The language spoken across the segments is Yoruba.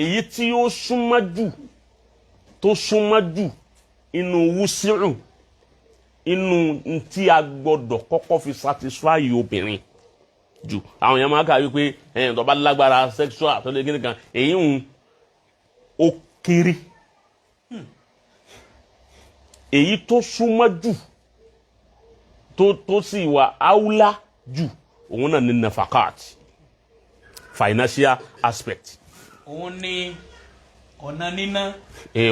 èyí tí ó súnmọ́ jù tó súnmọ́ jù inú wúsírù inú tí a gbọ́dọ̀ kọ́kọ́ fi satisfy obìnrin jù àwọn èèyàn máa kà wípé tó bá lágbára sexual tó lè gíní kan èyí ń ó kéré èyí tó súnmọ́ jù tó sì wà áúlá jù òun náà ní nafakat financial aspect. òun ni ọ̀nà níná.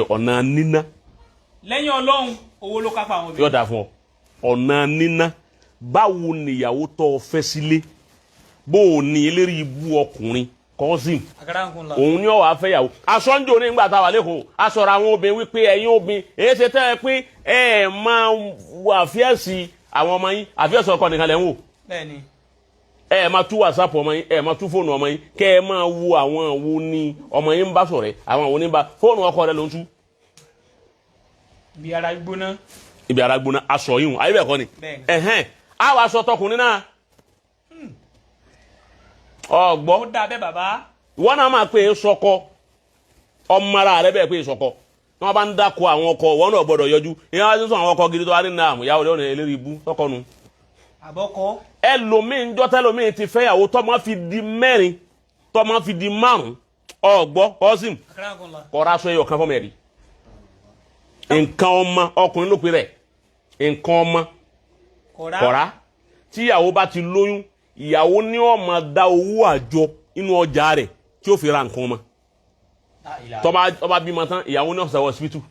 ọ̀nà níná. lẹ́yìn ọlọ́run owó ló kápá àwọn obìnrin. yóò dà fún ọ ọ̀nà níná báwo nìyàwó tó o fẹ́ sílé bó o ní eléré ibú ọkùnrin cousin òun ni ó wá fẹ́ yàwó aṣọ́njò ní ìgbà táwa lẹ́kọ̀ọ́ aṣọ̀rọ̀ àwọn obìnrin wípé ẹ̀yin obìnrin èyí ṣe tẹ́ ẹ pé ẹ máa wà fíẹ́sì àwọn ọmọ yín àfíẹ́sì ọkọ nìkan lẹ́ ń wò. bẹ́ẹ̀ni. ẹ máa tú whatsapp ọmọ yín ẹ máa tú fóònù ọmọ yín kẹ́ ẹ máa wo àwọn wo ni ọmọ yín ń bá sọ̀rẹ́ àwọn wo ni ń bá fóònù ọkọ rẹ ló ń tú. ibi ara gbóná. ibi ara gbóná aṣọ yìí ayé bẹ́ẹ̀ kọ́ ni. ẹ̀hẹ́n àwọn aṣọ tọkùnrin náà. ọgbọ́. ó dà bẹ́ẹ̀ bàbá. ìwọ náà máa pè é sọkọ ọmọ ara rẹ bẹ́ẹ̀ pé é sọkọ tí wọ́n bá ń dáko àwọn ọkọ wọn náà gbọ́dọ̀ yọjú ìyẹn wá sísọ àwọn ọkọ gidi tó wá ní nàá ìyàwó rẹ ò ní eléré ibú sọkọ nu. àbọ̀kọ. ẹlòmíín jọ́tẹ́lòmíín ti fẹ́yàwó tọ́mọ fi di mẹ́rin tọ́mọ fi di márùn ọgbọ́ kọ́sìm kọ́ra aṣọ ẹyọ kan fọmọ ẹ̀rí nǹkan ọmọ ọkùnrin ló pe rẹ̀ nǹkan ọmọ kọ́ra tíyàwó bá ti lóyún ìyàwó ní ó máa dá owó àjọ inú ọjà rẹ̀ tí ó fi ra nǹkan ọmọ tọ́ba bímọ tán ìyàwó ní ó ṣe hospital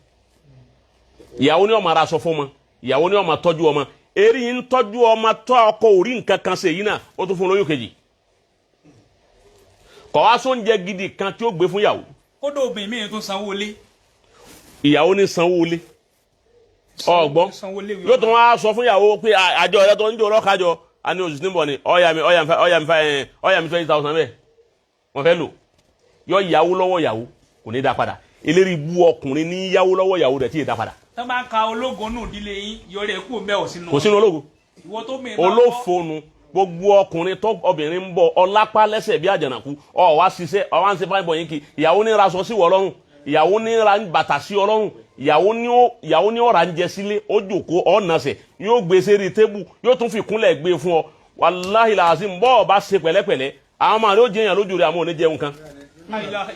ìyàwó ní ó máa ra aṣọ fún ọmọ ìyàwó ní ó máa tọ́jú ọmọ eri yìí ń tọ́jú ọmọ tó ọkọ orí nǹkan kan ṣe yìí náà ó tún fún lóyún kejì kọ̀ wá sóúnjẹ gidi kan tí ó gbé fún ìyàwó. kódà obìnrin mìíràn tó sanwó lé. ìyàwó ní sanwó lé ọgbọ́n yóò tún wá sọ fún ìyàwó pé àjọ rẹ tó ń jò lọ́kàjọ a ní oṣù tí ń bọ̀ ni ọ̀yà mi 20,000 bẹ́ẹ̀ wọ́n fẹ́ lò yọ ìyàwó lọ́wọ́ ìyàwó kò ní dá padà eléré ibú ọkùnrin ní yàwó lọ́wọ́ ìyàwó rẹ̀ tí ì dá padà. tó bá ń ka ológun nù dílé yín yọrẹ kú mẹ́ ò sínú. kò sínú ológun ìwọ tó mìíràn olófonu gbogbo ọkùnrin tó obìnrin ń bọ̀ ọlápá lẹ́sẹ̀ bí àjànàkú ọ wá ṣiṣẹ́ ọ wá ń ṣe fáìbọ̀ yín kí ìyàwó ní raṣọ sí wọ lọ́rùn ìyàwó ní ra bàtà sí ọ lọ́rùn ìyàwó ní ọ̀rà ń jẹ sílé ó jòkó ọ̀nàṣẹ̀ yóò gbé sérí tébù yóò tún fi kúnlẹ̀ gbé fún ọ wàláhì làásìm bọ́ ọ bá ṣe pẹ̀lẹ́pẹ̀lẹ́ àwọn ọmọ rẹ ó jẹyàn lójú rẹ àmọ́ ò ní jẹun kan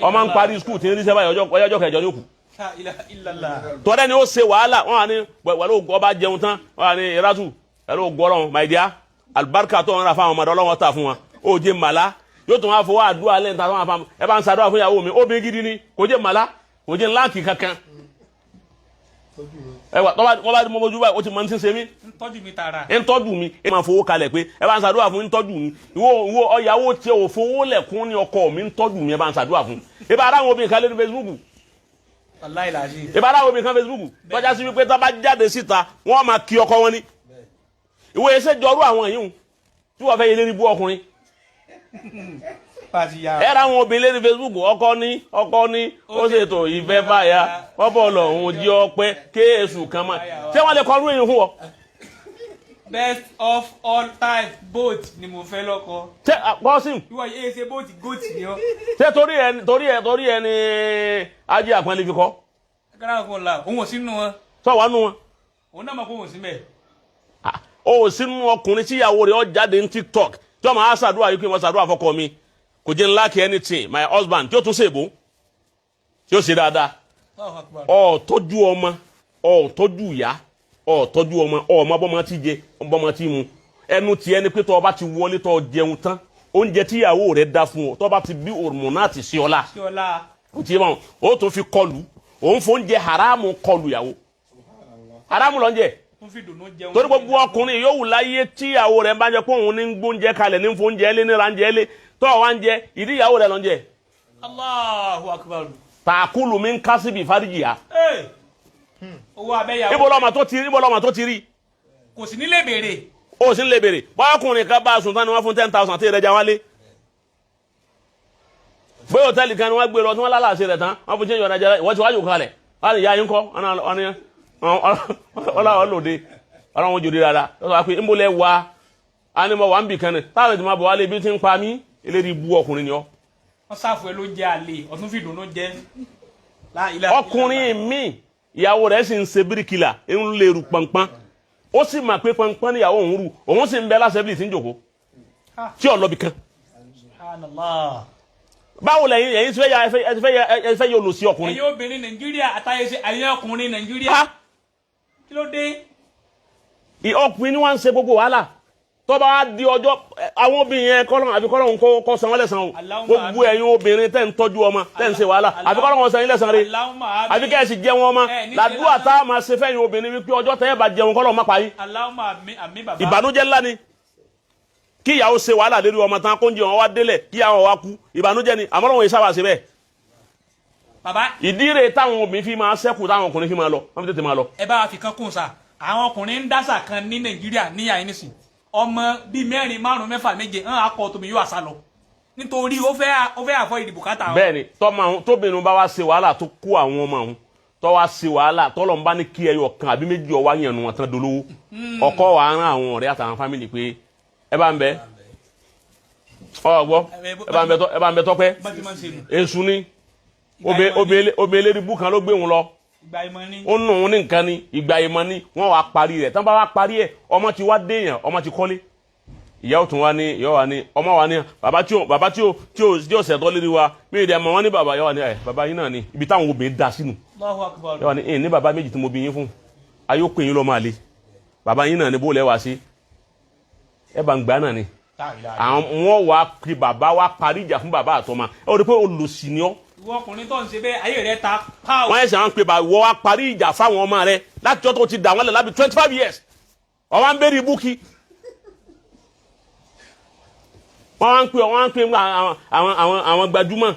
ọmọ ń parí skul tí ń rí sẹ́fà ọjọ́ kẹjọ ní òkú tọ́lẹ́ ni ó ṣe wàhálà wọn wà ní pẹ̀lú ọba jẹun tán wọn wà ní iratu pẹ̀lú gbọ́rọ̀ my dear alibarika tó ń ra fáwọn ọmọdé ọlọ́wọ́ ta fún wọn ó jẹ màlá yóò tún wá fowó àdúrà lẹ́yìn tá a fún ẹ bá ń ṣàdúrà fún ìyàwó mi obìnrin gidi ni kò jẹ màlá kò jẹ láǹkì kankan ẹwà wọ́n bá mọ ojú báyìí ó ti mọ ní ṣe mí. ntọ́jú mi tààrà. ntọ́jú mi ẹ máa fowó kalẹ̀ pé ẹ bá ń ṣàdúrà fún ntọ́jú mi ìwọ ọ̀yàwó tiẹ̀ ò fowó lẹ̀kún ní ọkọ mi ntọ́jú mi ẹ bá ń ṣàdúrà fún. ẹ bá aráwọ̀ obìnrin kan lé ní Facebook. ẹ bá aráwọ̀ obìnrin kan Facebook tọ́já sí wípé tá a bá jáde síta wọ́n máa kí ọkọ wọn ní. ìwọ ẹsẹ̀ jọrú àwọn yìí tí wọ́n fẹ́ yẹ lérí bú ọkùnrin. ẹ ra àwọn obìnrin lérí Facebook ọkọ ní ó ṣètò ìfẹ́ báyà ọbọ̀ lọ́hùn jí ọpẹ́ kéésù kan mọ́ ṣé wọ́n lè kọrú èyí fún ọ. best of all time boat ni mo fẹ́ lọ́kọ. ṣé bọ́sìm. ìwọ yìí ṣe boat goat ni ọ. ṣé torí ẹ ni ajé àpọ́nlé fi kọ́. agbára kò la òun ò sínú wọn. sọ wà nù wọn. òun náà mọ̀ pé òun ò sí mẹ́. o ò sínú ọkùnrin tíyàwó rẹ̀ ọ jáde ní TikTok tí wọ́n máa ṣàdúrà yìí kí wọ́n ṣàdúrà fọ́kọ mi kò jẹ́ ńlá kí anything my husband tí ó tún ṣèbó tí ó ṣe dáadáa ọ tọ́jú ọmọ ọ tọ́jú ìyá ọ tọ́jú ọmọ ọmọ bọ́mọ tí jẹ bọ́mọ tí mu ẹnu tiẹ̀ ni pé tọ́ ọba ti wọlé tọ́ jẹun tán oúnjẹ tíyàwó rẹ̀ dá fún ọ tọ́ ọba ti bí hormonati sí ọlá ó ti yẹ wọn ó tún fi kọlù òun fún oúnjẹ haramu kọlù ìyàwó haramu lọ ń jẹ torí gbogbo ọkùnrin yóò wù láyé tíyàwó rẹ̀ bá jẹ pé òun ní gbóúnjẹ kalẹ̀ ní fún oúnjẹ lé ní ránjẹ lé tọ́ wa ń jẹ ìdí ìyàwó rẹ̀ lọ ń jẹ. Allahu akbar. Tàkùlù mi ń kásìbì fáríjìyà. owó abẹ́yàwó. ibo lọ́mọ tó ti rí. kò sí nílé béèrè. ó sì ń lè béèrè bọ́ọ̀kùnrin kan bá a sùn tán ni wọ́n fún 10,000 tí ìrẹ́jà wálé. bóyá hòtẹ́ẹ̀lì kan ni wọ́n gbé lọ tí wọ́n lálàsì rẹ̀ tán wọ́n fún jẹ́yìn ọ̀nà jẹ́rẹ́ ìwọ́n ti wájú kalẹ̀ wọ́n ní ìyá yín kọ́ ọlọ́wọ́ lòdì ọlọ́wọ́ jòdì dáadáa lọ́sọ̀ pé ńbọ̀lẹ̀ wá ánimọ̀ wà ń bì kan ní táwọn ètò máa bọ̀ wálé bí ti ń pa mí eléyìí bú ọkùnrin ni ọ́. wọ́n sáfù ẹ ló jẹ́ àlè ọ̀tún fìdùn ló jẹ́. ọkùnrin mi ìyàwó rẹ̀ sì ń ṣe bíríkìlà ń lè rù pọnpọn ó sì mà pé pọnpọn níyàwó òun rù òun sì ń bẹ lásẹ̀bìlì tí ń jòkó tí ò lọ́bì kan. báwo lẹ́yìn ẹ̀yin fẹ́ yẹ olùsí ọkùnrin. ẹ̀yin obìnrin Nàìjíríà àtàyè ṣe ẹ̀yin ọkùnrin Nàìjíríà kí ló dé. ọkùnrin ni wọ́n ń ṣe gbogbo wàhálà tó bá di ọjọ́ àwọn obìnrin yẹn kọ́lọ́n àbí kọ́lọ́n kọ́ san wọ́n lẹ́san o gbogbo ẹ̀yin obìnrin tẹ́ ń tọ́jú ọmọ tẹ́ ń ṣe wàhálà àbí kọ́lọ́n wọn san yín lẹ́san rẹ̀ àbí kẹ́ ẹ̀ sì jẹun ọmọ làdúrà tá a máa ṣe fẹ́yìn obìnrin wípé ọjọ́ tẹ́ ẹ bá jẹun kọ́lọ́n má parí ìbànújẹ́ ńlá ni kí ìyàwó ṣe wàhálà lérí ọmọ tán kó ń jẹ wọn wá délẹ̀ kí ìyàwó wa kú ìbànújẹ́ ni àmọ́ lọ́wọ́ ìsáwà ṣe bẹ́ẹ̀ ìdí rẹ̀ táwọn obìnrin fi máa ṣẹ́kù táwọn ọkùnrin fi máa lọ wọ́n fi tètè máa lọ. ẹ bá wa fi kan kún sa àwọn ọkùnrin ń dásà kan ní Nàìjíríà níyà yín nísìn ọmọ bíi 4, 5, 6, 7 hàn akọ tóbi yóò àṣà lọ nítorí ó fẹ́ àfọ ìdìbò káta wọn. bẹ́ẹ̀ni tóbìnrin bá wá ṣe wàhálà tó kó àwọn ọmọ àwọn tó wá ṣe wàhálà tọ́lọ̀ ń bá ní kí ẹyọ kan àbí méjì ọwá yẹn nu wọn tán dolówó ọkọ wàá rán àwọn ọ̀rẹ́ àtàwọn fámìlì pé ẹ bá ń bẹ ọgbọ ẹ bá ń bẹ tọpẹ èṣù ni obìnrin eléríbù kan ló gbé wọn lọ ó nù ún ní nǹkan ni ìgbà ìmọ̀ ni wọ́n wá parí rẹ̀ tán bá wá parí ẹ̀ ọmọ ti wá déèyàn ọmọ ti kọ́lé ìyàwó tún wá ní ìyàwó wa ní ọmọ wa ní bàbá tí ó ṣẹ̀tọ́ lérí wa mí ìdí ẹ̀mọ́ wọn ní bàbá ìyàwó wa ní ẹ̀ bàbá yín náà ní ibi táwọn obìnrin dá sínú ìyàwó wa ní ní bàbá méjì tí mo bí yín fún ayé ó pè yín lọ́ máa le bàbá yín náà ní bó lẹ́ wá sí ẹ bá ń gbà náà ni àwọn wọn wá kí bàbá wa parí ìjà fún bàbá àtọmọ ẹ ó rí pé olùsí ni ọ́ ìwọ ọkùnrin tó ń ṣe bẹ́ẹ̀ ayé rẹ̀ ta pàwọ́. wọ́n ẹ̀sẹ̀ wọn pe bá wọ́n wá parí ìjà fáwọn ọmọ rẹ̀ láti ọjọ́ tó ti dà wọ́n lẹ̀ lábí 25 years wọ́n wá ń bẹ̀rẹ̀ ibùkí. wọ́n wá ń pe àwọn gbajúmọ̀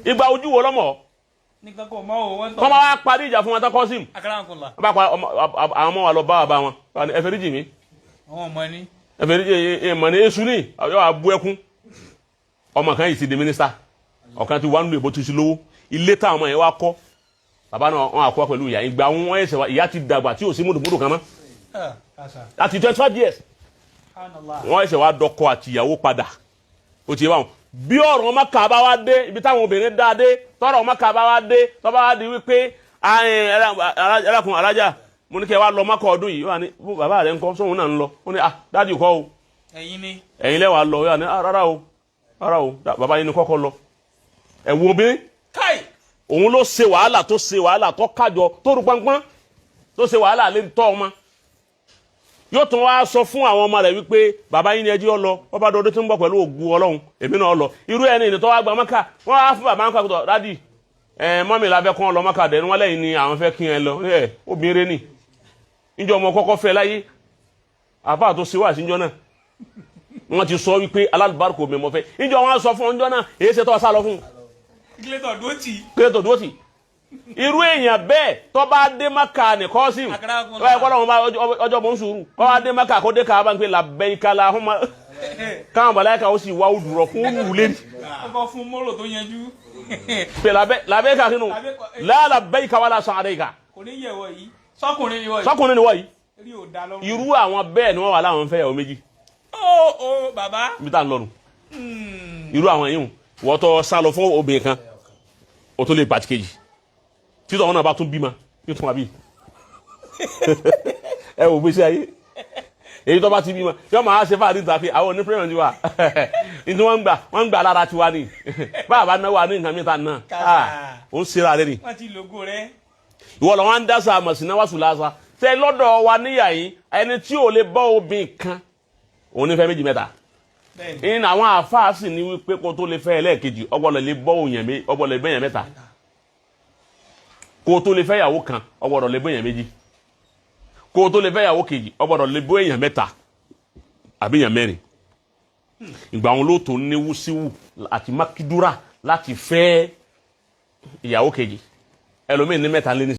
ìgbà ojú wo lọ́mọ. nìkan kò mọ o wọ́n tọ́. wọ́n máa wá parí ìjà fún wọn tán kọ́sìm. akarankunla. àwọn ọmọ wa lọ bá bàbá wọn ẹ fẹ́ ríjì mi. àwọn ọmọ ni. ẹ fẹ́ ríjì mọ̀ ní èṣù ni yóò wá bú ẹkún ọmọ kan yìí ti di mínísítà ọ̀kan ti wá nínú ìbò tó ti lówó ilé táwọn ọmọ yẹn wá kọ́ bàbá náà wọn àkọ́ pẹ̀lú ìyá ìgbà wọn ẹ̀sẹ̀ wa ìyá ti dàgbà tí ò sí múdùmúdù kan mọ́ láti 25 years wọn ẹ̀sẹ̀ wa dọkọ àti ìyàwó padà ó ti yẹ báwọn bí ọ̀rọ̀ ọmọ kà bá wá dé ibi táwọn obìnrin dá dé tọ́rọ̀ ọmọ kà bá wá dé tọ́ bá wá di wípé ẹlẹ́kùn alájà mo ní kẹ́ wá lọ mọ́kọ̀ ọdún yìí wà ní bàbá rẹ̀ ń kọ́ sóhun náà ń lọ ó ní dáàdì kọ́ o ẹ̀yin lẹ́wàá lọ yà ní rárá o bàbá yín ni kọ́kọ́ lọ ẹ̀wọ̀n obìnrin òun ló ṣe wàhálà tó kájọ tó rú pọnpọ́n tó ṣe wàhálà lè tọ́ ọmọ yóò tún wá sọ fún àwọn ọmọ rẹ̀ wípé bàbá yín ni ẹjí lọ wọ́n bá dọdún tó ń bọ̀ pẹ̀lú ògùn ọlọ́run èmi náà lọ irú ẹni ìní tó wá gba mọ́kà wọ́n wá fún bàbá mọ́kà tó dádì mọ́mì lábẹ́ kán lọ mọ́kà dẹ̀ ní wọ́n lẹ́yìn ni àwọn fẹ́ kí ẹ lọ obìnrin ni níjọ́ ọmọ kọ́kọ́ fẹ́ láyé àfáà tó ṣe wà sí níjọ́ náà wọ́n ti sọ wípé alálùbáríkò mẹ́mọ́ fẹ́ níjọ́ wọn sọ fún ọjọ́ náà èyí ṣe tó sá lọ fún kílẹ̀tọ̀ dúró tì irú èèyàn bẹ́ẹ̀ tó bá dé maka ní kọ́sìm ọjọ́ bó ń sùúrù kọ́ wá dé maka kó dé ká bá ń pè làbẹ́yìnkálá ọmọ káwọn bàláìka ó sì wá òdùrọ̀ kó wù lé ní. ọkọ̀ fún mọ́lò tó yanjú. pè làbẹ́yìká kínú làbẹ́yìká wà lásán àdéhìká. kò ní yẹ wọ yìí sọkùnrin ni wọ yìí rí ò dá lọ́rùn. irú àwọn bẹ́ẹ̀ ni wọ́n wà láwọn fẹ́ yàwó méjì. ó bàbá. ibi tá à ń lọrùn irú àwọn yìí wọ́n tọ́ sá lọ fún obìnrin kan o tó lè bàtí kejì títọ́ wọn náà bá tún bímọ ní fún àbí ẹ wò gbèsè ayé èyí tó bá ti bímọ yọ máa ṣe fáàdì tàfi àwọn oní pírẹ̀mù tiwa ní wọ́n ń gbà lára tiwa ni báàbá náwó àní nǹkan mìíràn náà ó ń ṣera rẹ ni. wọ́n ti lògó rẹ. ìwọ lọ wọn ń dá sa àmọ̀sí náà wá sùn lásà tẹ lọ́dọ̀ wa níyà yìí ẹni tí ò lè bọ́ obìnrin kan òun ní fẹ́ méjì mẹ́ta in àwọn àfáà sì ní wípé kó tó lè fẹ́ ẹlẹ́ẹ̀kejì ọgbọ́dọ̀ lè bọ́ òyìn ọgbọ́dọ̀ lè bẹ́yàn mẹ́ta kó tó lè fẹ́ ìyàwó kan ọgbọ́dọ̀ lè bẹ́yàn méjì kó tó lè fẹ́ ìyàwó kejì ọgbọ́dọ̀ lè bọ́ èèyàn mẹ́ta àbí èèyàn mẹ́rin ìgbà wọn ló tó níwú síwù àti mákídúrà láti fẹ́ ìyàwó kejì ẹlòmíín ní mẹ́ta lé ní